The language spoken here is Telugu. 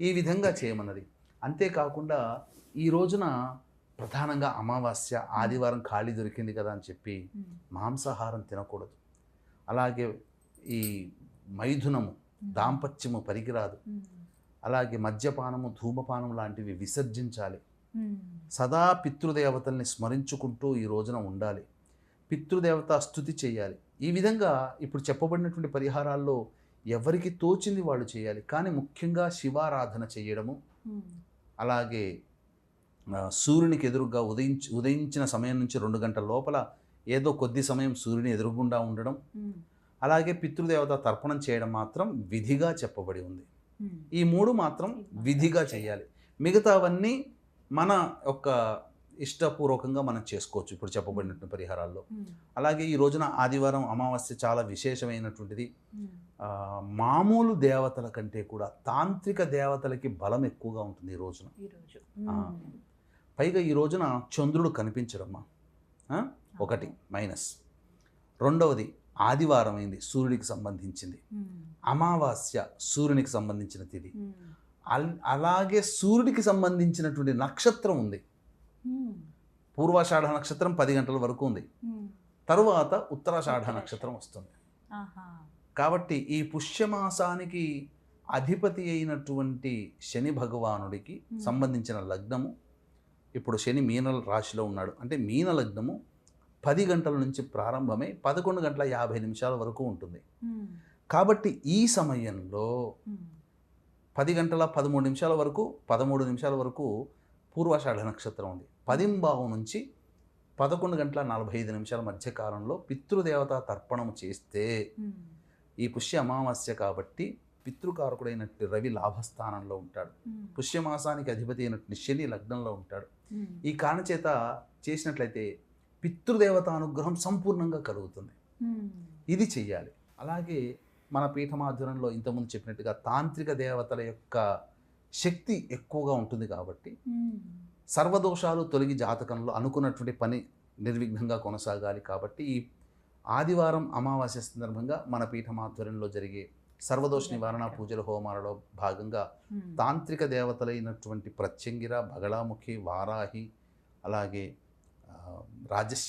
ఈ విధంగా చేయమన్నది. అంతేకాకుండా ఈ రోజున ప్రధానంగా అమావాస్య, ఆదివారం ఖాళీ దొరికింది కదా అని చెప్పి మాంసాహారం తినకూడదు. అలాగే ఈ మైథునము, దాంపత్యము పనికిరాదు. అలాగే మద్యపానము, ధూమపానం లాంటివి విసర్జించాలి. సదా పితృదేవతల్ని స్మరించుకుంటూ ఈ రోజున ఉండాలి. పితృదేవత స్తుతి చేయాలి. ఈ విధంగా ఇప్పుడు చెప్పబడినటువంటి పరిహారాల్లో ఎవరికి తోచింది వాళ్ళు చేయాలి. కానీ ముఖ్యంగా శివారాధన చేయడము, అలాగే సూర్యునికి ఎదురుగా ఉదయించిన సమయం నుంచి 2 గంటల లోపల ఏదో కొద్ది సమయం సూర్యుని ఎదురుగుండా ఉండడం, అలాగే పితృదేవత తర్పణం చేయడం మాత్రం విధిగా చెప్పబడి ఉంది. ఈ 3 మాత్రం విధిగా చేయాలి. మిగతావన్నీ మన యొక్క ఇష్టపూర్వకంగా మనం చేసుకోవచ్చు ఇప్పుడు చెప్పబడినటువంటి పరిహారాల్లో. అలాగే ఈ రోజున ఆదివారం అమావాస్య చాలా విశేషమైనటువంటిది. మామూలు దేవతల కంటే కూడా తాంత్రిక దేవతలకి బలం ఎక్కువగా ఉంటుంది ఈ రోజున. పైగా ఈ రోజున చంద్రుడు కనిపించడమ్మా ఒకటి మైనస్. రెండవది ఆదివారం అయింది, సూర్యుడికి సంబంధించింది. అమావాస్య సూర్యునికి సంబంధించిన తిథి. అలాగే సూర్యుడికి సంబంధించినటువంటి నక్షత్రం ఉంది. పూర్వాషాఢ నక్షత్రం 10 గంటల వరకు ఉంది. తరువాత ఉత్తరాషాఢ నక్షత్రం వస్తుంది. కాబట్టి ఈ పుష్యమాసానికి అధిపతి అయినటువంటి శని భగవానుడికి సంబంధించిన లగ్నము, ఇప్పుడు శని మీన రాశిలో ఉన్నాడు అంటే మీన లగ్నము 10 గంటల నుంచి ప్రారంభమై 11:50 వరకు ఉంటుంది. కాబట్టి ఈ సమయంలో 10 గంటల 13 నిమిషాల వరకు 13 నిమిషాల వరకు పూర్వాషాఢ నక్షత్రం ఉంది. 10 నుంచి 11:45 మధ్య కాలంలో పితృదేవత తర్పణము చేస్తే ఈ పుష్య అమావాస్య కాబట్టి పితృకారకుడైనట్టు రవి లాభస్థానంలో ఉంటాడు. పుష్యమాసానికి అధిపతి అయినట్టు శని లగ్నంలో ఉంటాడు. ఈ కారణ చేత చేసినట్లయితే పితృదేవత అనుగ్రహం సంపూర్ణంగా కలుగుతుంది. ఇది చెయ్యాలి. అలాగే మన పీఠమాధ్వర్యంలో ఇంతకుముందు చెప్పినట్టుగా తాంత్రిక దేవతల యొక్క శక్తి ఎక్కువగా ఉంటుంది కాబట్టి సర్వదోషాలు తొలగి జాతకంలో అనుకున్నటువంటి పని నిర్విఘ్నంగా కొనసాగాలి. కాబట్టి ఈ ఆదివారం అమావాస్య సందర్భంగా మన పీఠమాధ్వర్యంలో జరిగే సర్వదోష నివారణ పూజల హోమాలలో భాగంగా తాంత్రిక దేవతలైనటువంటి ప్రత్యంగిర, బగళాముఖి, వారాహి, అలాగే రాజశ్యామ